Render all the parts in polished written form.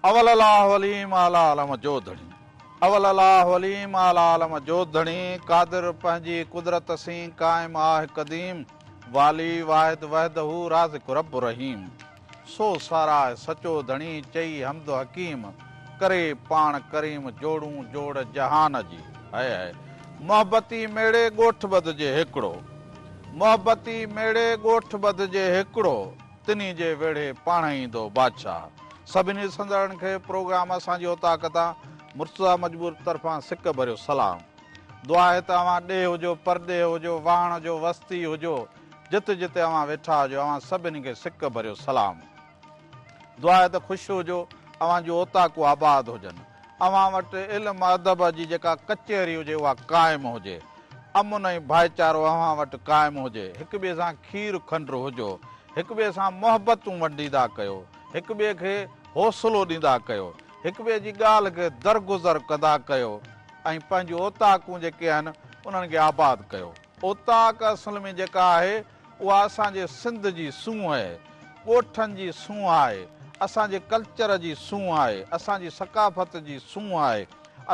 अवल अलाह वलीम आला आलम जो धणी अवल अलाह वलीम आला आलम जो धणी कादिर पंहिंजी कुदरत सी कायम आहे कदीम वाली वाहिद वहदहू राज़िक रब रहीम सो सारा सचो धणी चई हमद हकीम करे पाण करीम जोड़ू जोड़ जहान जी है मोहब्बती मेड़े ॻोठ ॿधिजे हिकिड़ो मोहब्बती मेड़े ॻोठ ॿधिजे हिकिड़ो तिनी जे वेड़े पाण ईंदो बादशाह। सभिनी संदड़नि खे प्रोग्राम असांजी औताक़त मुर्तज़ा मजबूर तरफ़ां सिक भरियो सलाम। दुआ आहे त अव्हां ॾे हुजो परॾे हुजो वाण जो वस्ती हुजो जिते जिते अव्हां वेठा हुजो अव्हां सभिनी खे सिक भरियो सलाम। दुआ आहे त ख़ुशि हुजो अव्हां जूं औताक़ूं आबाद हुजनि अव्हां वटि इल्म अदब जी जेका कचहरी हुजे उहा क़ाइमु हुजे अमुन ऐं भाईचारो अव्हां वटि क़ाइमु हुजे हिक ॿिए सां खीर खंडु हुजो हिक ॿिए सां मोहबतूं वंडींदा कयो हिक ॿिए खे हौसलो ॾींदा कयो हिक ॿिए जी ॻाल्हि खे दरगुज़र कंदा कयो ऐं पंहिंजूं औताक़ूं जेके आहिनि उन्हनि खे आबाद कयो। औताक़ असल में जेका आहे उहा असांजे सिंध जी सूंहं आहे ॻोठनि जी सूंहं आहे असांजे कल्चर जी सूंहं आहे असांजी सकाफ़त जी सूंहं आहे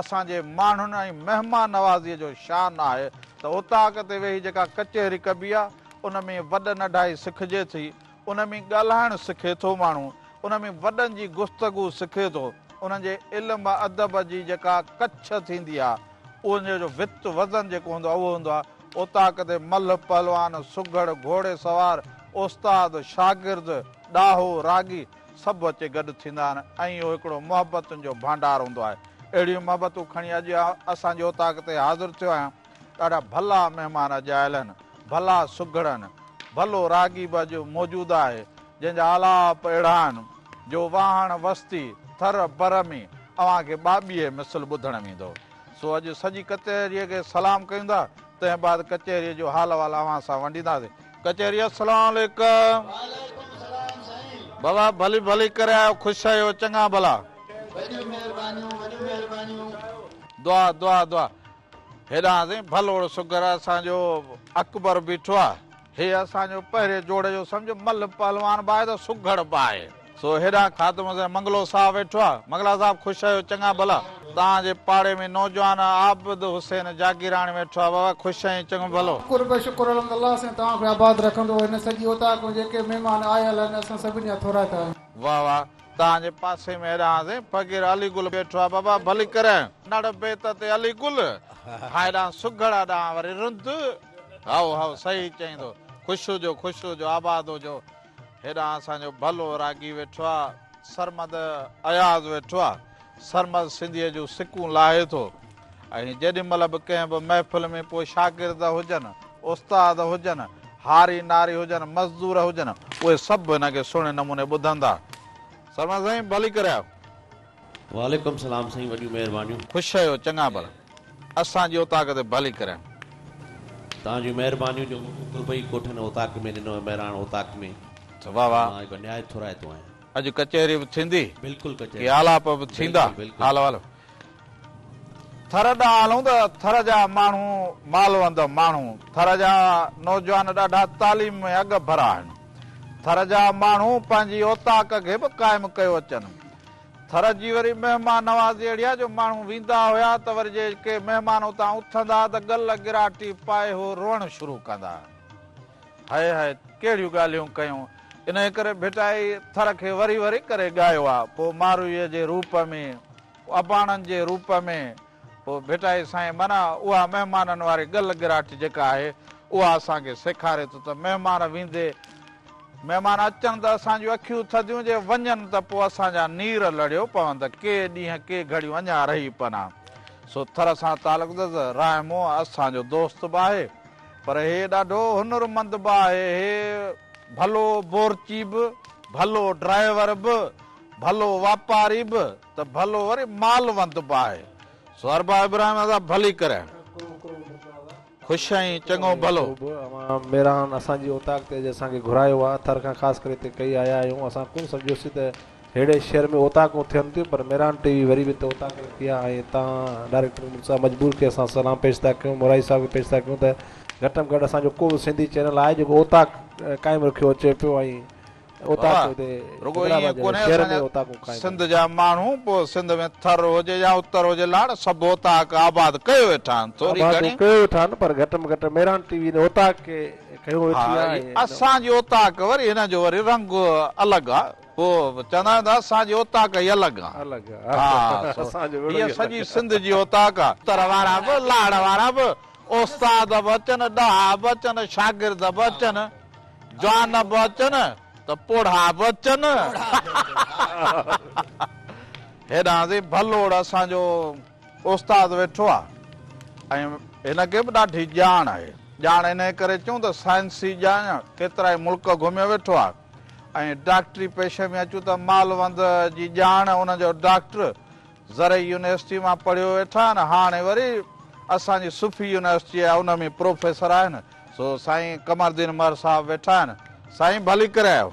असांजे माण्हुनि ऐं महिमान नवाज़ीअ जो शान आहे त औताक़ ते वेही जेका कचहरी कबी आहे उन में वॾ नंढाई सिखिजे थी उन में ॻाल्हाइणु सिखे थो माण्हू उन में वॾनि जी गुफ़्तगू सिखे थो उन्हनि जे इल्म अदब जी जेका कच्छ थींदी आहे उन जो वित वज़न जेको हूंदो आहे उहो हूंदो आहे। औताक़ ते मल पहलवान सुघड़ घोड़े सवार उस्ताद शागिर्द ॾाहो रागी सभु अचे गॾु थींदा आहिनि ऐं इहो हिकिड़ो मोहबतुनि जो भंडार हूंदो आहे। अहिड़ियूं मोहबतूं खणी अॼु असांजे औताक़ ते हाज़िर थियो आहियां। ॾाढा भला महिमान अॼु आयल आहिनि भला सुघड़ आहिनि भलो रागी बि अॼु मौजूदु आहे जंहिंजा आलाप अहिड़ा आहिनि जो वाहण वस्ती थर बर में अव्हांखे ॿाॿीअ मिसल ॿुधण में ईंदो। सो अॼु सॼी कचहरीअ खे सलाम कयूं था तंहिं बाद कचहरीअ जो हाल वाल अव्हां सां वंडींदासीं। कचहरी अस्सलाम वालेकुम बाबा भली भली करे आयो ख़ुशि आहियो चङा भला दुआ दुआ दुआ हेॾां भलोड़ सुगर असांजो अकबर बीठो आहे हे असांजो पहिरें जोड़े जो सम्झो मल पहलवान बि आहे त सुघड़ बि आहे। सो हेॾां ख़ातम मंगलो साहब वेठो आहे मंगला साहब ख़ुशि आहियो चङा भला तव्हांजे पाड़े में नौजवान आबिद हुसैन जागीराणी वेठो आहे बाबा ख़ुशि आहियूं चङो भलो शुक्र अल्लाह से तव्हांखे आबाद रखंदो हिन सॼी औताक़ जेके महिमान आयल आहिनि असां सभिनी जा थोरा था वाह वाह तव्हांजे पासे में हेॾां फ़कीर अली गुल वेठो आहे बाबा भली करे नड़ बेत ते अली गुल हेॾां सुघड़ा ॾांहुं वरी रुंद हाओ हाओ सही चईंदो ख़ुशि हुजो आबाद हुजो। हेॾां असांजो भलो रागी वेठो आहे सरमद अयाज़ वेठो आहे सरमद सिंधीअ जूं सिकूं लाहे थो ऐं जेॾी महिल बि कंहिं बि महफ़िल में पोइ शागिर्द हुजनि उस्ताद हुजनि हारी नारी हुजनि मज़दूर हुजनि उहे सभु हिनखे सुहिणे नमूने ॿुधंदा। सरमद साईं भली करे आयो वालेकुम सलाम साईं वॾियूं महिरबानियूं ख़ुशि आहियो चङा भला असांजी औताक़ ते भली करे तव्हांजी महिरबानियूं जो कुलबई कोठनि औताक़ में ॾिनो महिराण औताक़ में वाह वाह हिकु न्याय थोराए थो आहियां अॼु कचहरी बि थींदी बिल्कुलु कचहरी आलाप बि थींदा हाल वाल थर ॾांहुं हलूं त थर जा माण्हू मालवंद माण्हू थर जा नौजवान ॾाढा तालीम में अॻु भरा आहिनि थर जा माण्हू पंहिंजी औताक़ खे बि क़ाइमु कयो अचनि थर जी वरी महिमान नवाज़ी अहिड़ी आहे जो माण्हू वेंदा हुया त वरी जेके महिमान उतां उथंदा त गल गिराटी पाए हो रोअण शुरू कंदा हाय हाय कहिड़ियूं ॻाल्हियूं कयूं इन करे भिटाई थर खे वरी वरी करे ॻायो आहे पोइ मारूईअ जे रूप में अबाणनि जे रूप में पोइ भिटाई साईं माना उहा महिमाननि वारी गल गिराटी जेका आहे उहा असांखे सेखारे थो त महिमान वेंदे महिमान अचनि त असांजूं अखियूं थधियूं जे वञनि त पोइ असांजा नीर लड़ियो पवनि त के ॾींहं के घड़ियूं अञा रही पना। सो थर सां तालुक रायमो असांजो दोस्त बि आहे पर हे ॾाढो हुनरमंद बि आहे हे भलो बोरची बि भलो ड्राइवर बि भलो वापारी बि त भलो वरी मालवंद बि आहे। सो अरबा इब्राहिम साहब भली करे ख़ुशि आहीं चङो भलो महिरान असांजी औताक़ ते असांखे घुरायो आहे थर खां ख़ासि करे हिते कई आया आहियूं असां कोन सम्झोसीं त अहिड़े शहर में औताक़ूं थियनि थियूं पर महिरान टे वरी बि हिते औताक़ कया ऐं तव्हां डायरेक्टर मुर्तज़ा मजबूर खे असां सलाम पेश था कयूं मुराई साहिब खे पेश था कयूं त घटि में घटि असांजो को बि सिंधी चैनल आहे जेको औताक़ क़ाइमु रखियो अचे पियो ऐं ओताक रुगो हैदराबाद ईअं कोन्हे शहर में असांजा ओताकूं काइम सिंध जा माण्हू पोइ सिंध में थर हुजे या उत्तर हुजे लाड़ सभु ओताक आबाद कयो वेठा आहिनि थोरी घणी कयो वेठा आहिनि पर घटि में घटि मेरान टीवी ने ओताक खे कयो वेठी हा, आहे असांजी ओताक वरी हिन जो वरी रंग अलॻि आहे पोइ चवंदा आहिनि त असांजी ओताक ई अलॻि आहे अलॻि हा, असांजो हीअ सॼी सिंध जी ओताक आहे उत्तर वारा बि लाड़ वारा बि उस्ताद बि अचनि ॾह बि अचनि शागिर्द बि अचनि जवान बि अचनि त पोढ़ा बि अचनि हेॾां ते भलोड़ असांजो उस्ताद वेठो आहे ऐं हिनखे बि ॾाढी ॼाण आहे ॼाण हिन करे चऊं त साइंसी ॼाण केतिरा ई मुल्क घुमियो वेठो आहे ऐं डॉक्टरी पेशे में अचूं त मालवंद जी ॼाण उनजो डॉक्टर ज़रई यूनिवर्सिटी मां पढ़ियो वेठा आहिनि हाणे वरी असांजी सुफ़ी यूनिवर्सिटी आहे उन में प्रोफेसर आहिनि सो साईं कमरदीन मर साहब वेठा आहिनि साईं भली करे आयो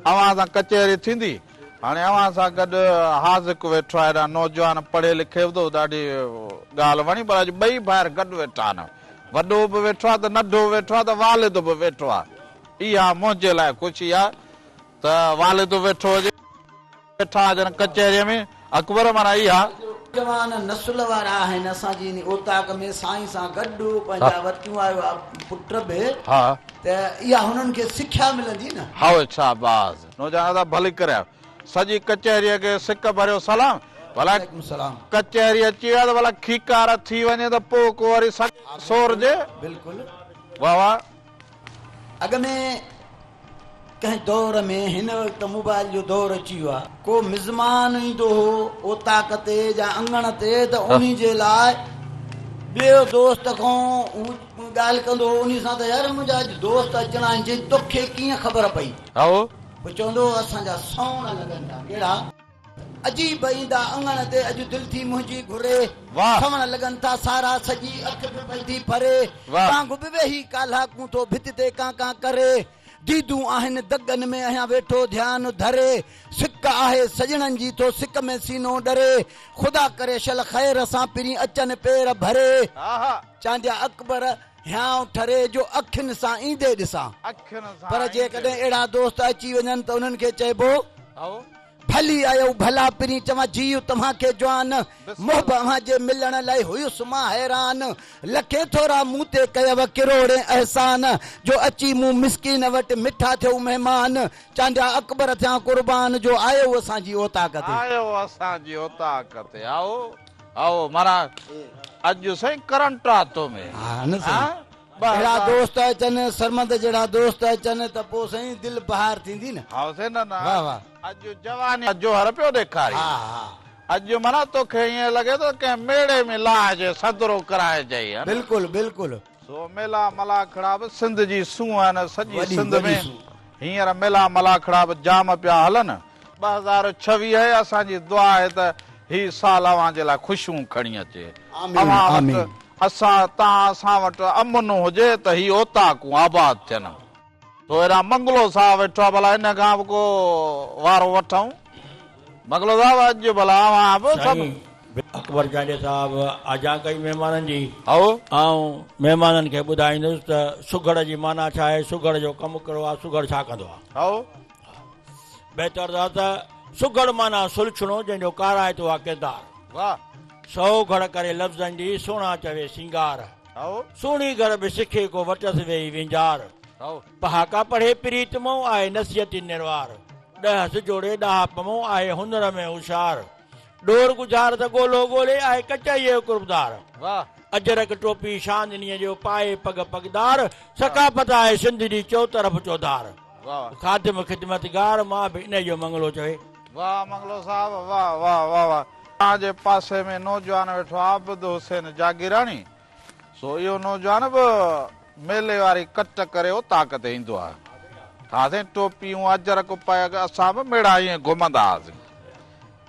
अवां सां कचहरी थींदी हाणे अवां सां गॾु हाज़िक वेठो आहे हेॾा नौजवान पढ़े लिखे बि थो ॾाढी ॻाल्हि वणी पर अॼु ॿई ॿाहिरि गॾु वेठा आहिनि वॾो बि वेठो आहे त नंढो वेठो आहे त वालिद बि वेठो आहे इहा मुंहिंजे लाइ ख़ुशी आहे त वालिद वेठो हुजे वेठा हुजनि कचहरीअ में अकबर माना इहा जवान नसुल वारा आहिनि असांजी इन ओताक में साईं सां गॾु पंहिंजा वरितियूं आयो आहे पुट बि हा त इहा हुननि खे सिख्या मिलंदी न हाओ शाबाज़ नौजवान भली करे आयो सॼी कचहरीअ खे सिक भरियो सलाम भला वालेकुम सलाम कचहरी अची विया त भला खीकार थी वञे त पोइ को वरी सोरजे बिल्कुलु वाह वाह अॻ में कंहिं दौर में हिन वक़्तु मोबाइल जो दौर अची वियो आहे को मिज़मान ईंदो हो ओताक ते या अंगण ते त उन जे लाइ ॿियो दोस्त खां ॻाल्हि कंदो हो उन सां त यार मुंहिंजा अॼु दोस्त अचणा आहिनि चई तोखे कीअं ख़बर पई हाओ पोइ चवंदो असांजा सौण लॻनि था कहिड़ा अजीब ईंदा अंगण ते अॼु दिलि थी मुंहिंजी घुरे वाह ठवण लॻनि था सारा सॼी अखि बि पई थी भरे वाह कांग बि वेही काल्हा कूं थो भित ते कां कां करे दीदू आहिनि दगनि में अहियां वेठो ध्यानु धरे सिक आहे सजणनि जी थो सिक में सीनो डरे ख़ुदा करे शल ख़ैर सां पिरी अचनि पेर भरे चांदिया अकबर हियां ठरे जो अखियुनि सां ईंदे ॾिसां पर जेकॾहिं अहिड़ा दोस्त अची वञनि त उन्हनि खे चइबो भली आयो भला पिरी चवां जीउ तव्हांखे जवान मोहब जे मिलण लाइ हुयुसि मां हैरान लखे थोरा मूं ते कयव किरोड़े अहसान जो अची मूं मिसकीन वटि मिठा थियो महिमान चांडिया अकबर थियां कुर्बान जो आयो असांजी ओताक ते आयो असांजी ओताक ते आओ आओ माना अॼु साईं करंट आहे तो में अहिड़ा दोस्त अचनि सरमद जहिड़ा दोस्त अचनि त पोइ साईं दिलि बहार थींदी न हा से न वाह वाह अॼु जवानी जोहर पियो ॾेखारी अॼु माना तोखे ईअं लॻे थो कंहिं मेड़े में लाहिजे सदरो कराइजाई बिल्कुलु बिल्कुलु सो मेला मलाखड़ा बि सिंध जी सूंह आहिनि सॼी सिंध में हींअर मेला मलाखड़ा बि जाम पिया हलनि 2026 असांजी दुआ आहे त ही साल अव्हां जे लाइ ख़ुशियूं खणी अचे असां तव्हां असां वटि अमन हुजे त ही ओताकूं आबाद थियनि तो हेॾा मंगलो साहब वेठो आहे भला हिन खां बि को वारो वठूं मंगलो साहब अॼु भला अव्हां बि सभु अकबर जाडे साहब आजा कई महिमाननि जी आओ ऐं महिमाननि खे ॿुधाईंदुसि त सुगड़ जी माना छा आहे सुगड़ जो कमु कहिड़ो आहे सुगड़ छा कंदो आहे आओ बहितर आहे त सुगड़ माना सुलछणो जंहिंजो काराए थो आहे किरदारु वाह सौ घड़ करे लफ़्ज़नि जी सुहिणा चवे सिंगार आओ सुहिणी घर बि सिखे को वटसि वेही विंजार आओ पहाका पढ़े प्रीतमो आहे नसीहती निर्वार ॾह जोड़े ॾह पमो आहे हुनर में होशियार डोर गुज़ार त ॻोल्हो ॻोल्हे आहे कचाईअ कुर्बदार वाह अजरक टोपी शांदनीअ जो पाए पग पगदार सकाफ़त आहे सिंध जी चौतरफ़ चौधार वाह खादिम ख़िदमतगार मां बि इन जो मंगलो चवे वाह मंगलो साहब वाह वाह वाह वाह तव्हांजे पासे में नौजवान वेठो आबिद हुसैन जागीरानी सो इहो नौजवान बि मेले वारी कट करे ओताक ते ईंदो आहे हाणे टोपियूं अजरक पाए असां बि मेड़ा ईअं घुमंदा हुआसीं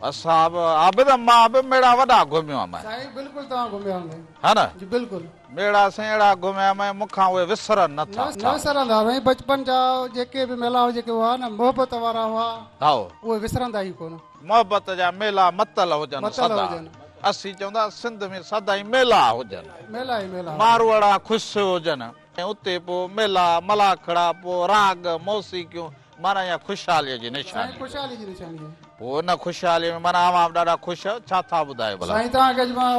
असां बि आबिद मां बि मेड़ा वॾा घुमियो आहियां साईं बिल्कुलु तव्हां घुमिया हूंदे हा न जी बिल्कुलु मेड़ा साईं अहिड़ा घुमिया आहियां मूंखां उहे विसरनि नथा न विसरंदा भई बचपन जा जेके बि मेला जेके हुआ न मोहबत वारा हुआ हाओ उहे विसरंदा ई कोन मोहबत जा मेला मतल हुजनि मतल सदा हुजनि। असीं चवंदा सिंध में सदाई मेला हुजनि मेला ई मेला मारवाड़ा ख़ुशि हुजनि ऐं उते पोइ मेला मलाखड़ा पोइ राग मौसीकियूं माना या ख़ुशहालीअ जी साईं निशानी ख़ुशहाली जी निशानी आहे पोइ उन ख़ुशहालीअ में माना आवाम ॾाढा ख़ुशि आहियो छा था ॿुधायो भला साईं तव्हांखे अॼु मां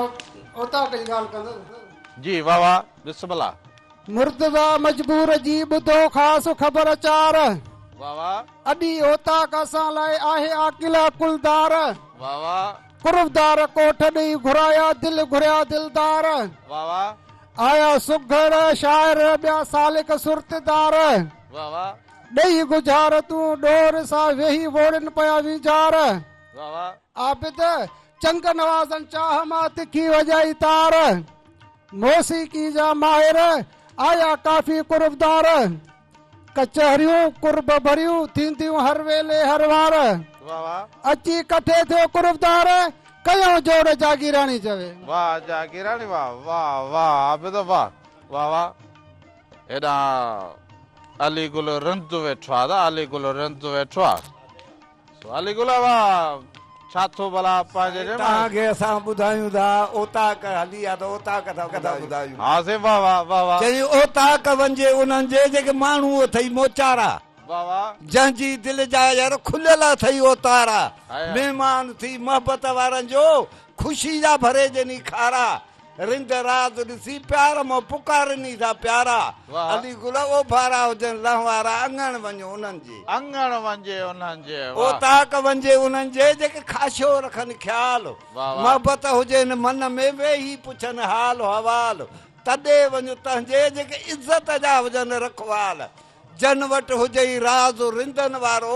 ओताक जी ॻाल्हि कंदुसि जी वाह वाह बिस्मिल्लाह मुर्तज़ा मजबूर जी ॿुधो ख़ासि ख़बर चार वाह वाह अॾी ओताक असां लाइ आहे आकिला कुलदार वाह वाह कुर्बदार कोठ ॾेई घुराया दिल घुरिया दिलदार वाह वाह आया सुघड़ शाइर ॿिया सालिक सुरतदार वाह वाह ॾेई गुज़ार तूं डोर सां वेही वोड़नि पिया वीचार वाह वाह आबिद चंग नवाज़न चाह मां तिखी वॼाई तार मौसीकी जा माहिर आया काफ़ी कुर्बदार कचहरियूं कुर्ब भरियूं थींदियूं हर वेले हर वार वाह वाह अची कठे थियो कुर्बदार कयूं जोड़ जागीराणी चवे वाह जागीरानी वाह वाह वाह आबिद वाह वाह वाह हेॾा अली गुल रंद वेठो आहे अली गुल रंद वेठो आहे अली गुल वाह छा थो भला पंहिंजे तव्हांखे असां ॿुधायूं था ओताक हली आहे त ओताक था कथा ॿुधायूं हा से वाह वाह वाह वाह चई ओताक वञे उन्हनि जे जेके माण्हू अथई मोचारा वाह वाह जंहिंजी दिलि जा यार खुलियल अथई ओतारा आया। महिमान थी मोहबत वारनि जो ख़ुशी जा भरे जनी खारा रिंद रात ॾिसी प्यार मां पुकारनी था प्यारा वाह। अली गुल ओभारा हुजनि लहवारा अंगण वञो उन्हनि जे अंगण वञे उन्हनि जे वाह ओताक वञे उन्हनि जे जेके ख़ाशो रखनि ख़्याल वाह। मोहबत हुजेनि मन में वेही पुछनि हाल हवाल तॾे वञो तंहिंजे जेके इज़त जा हुजनि रखवाल जन वटि हुजई राज़ रिंदनि वारो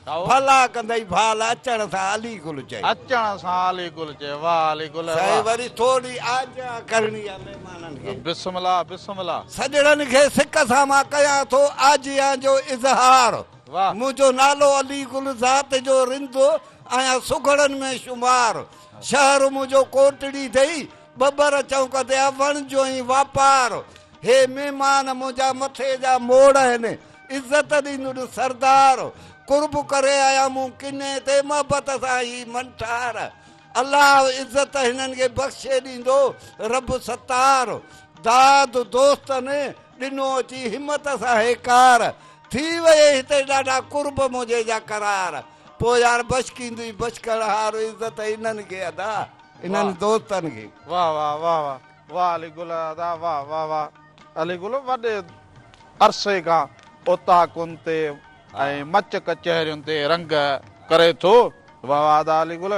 आओ। भला कंदई भाल अचण सां अली गुल चई अचण सां अली गुल चए वाह अली गुल साईं वाह। वरी थोरी आज्ञा करणी आहे महिमाननि खे बिस्मिल्लाह बिस्मिल्लाह सॼणनि खे सिक सां मां कयां थो आजिया जो इज़हार वाह मुंहिंजो नालो अली गुल ज़ात जो रिंदो आहियां सुघड़नि में शुमार शहर मुंहिंजो कोटड़ी अथई बबर चौक ते वण जो ई वापार हे महिमान मुंहिंजा मथे जा मोड़ आहिनि इज़त ॾींदुसि सरदार कुर्ब करे आया मूं किने ते मोहबत सां ई मंठार अलाह इज़त हिननि खे बख़्शे ॾींदो रब सतार दाद दोस्तनि ॾिनो अची हिमत सां हेकार थी वई हिते ॾाढा कुर्ब मुंहिंजे जा करार पोइ यार बचकींदी बचकण हार इज़त हिननि खे अदा इन्हनि दोस्तनि खे वाह वाह वाह वाह वाह अली गुल अदा वाह वाह वाह अली गुल वॾे अरसे खां ओताकुनि ते ऐं मच कचहरियुनि ते रंग करे थो वाह वाह अदा अली गुल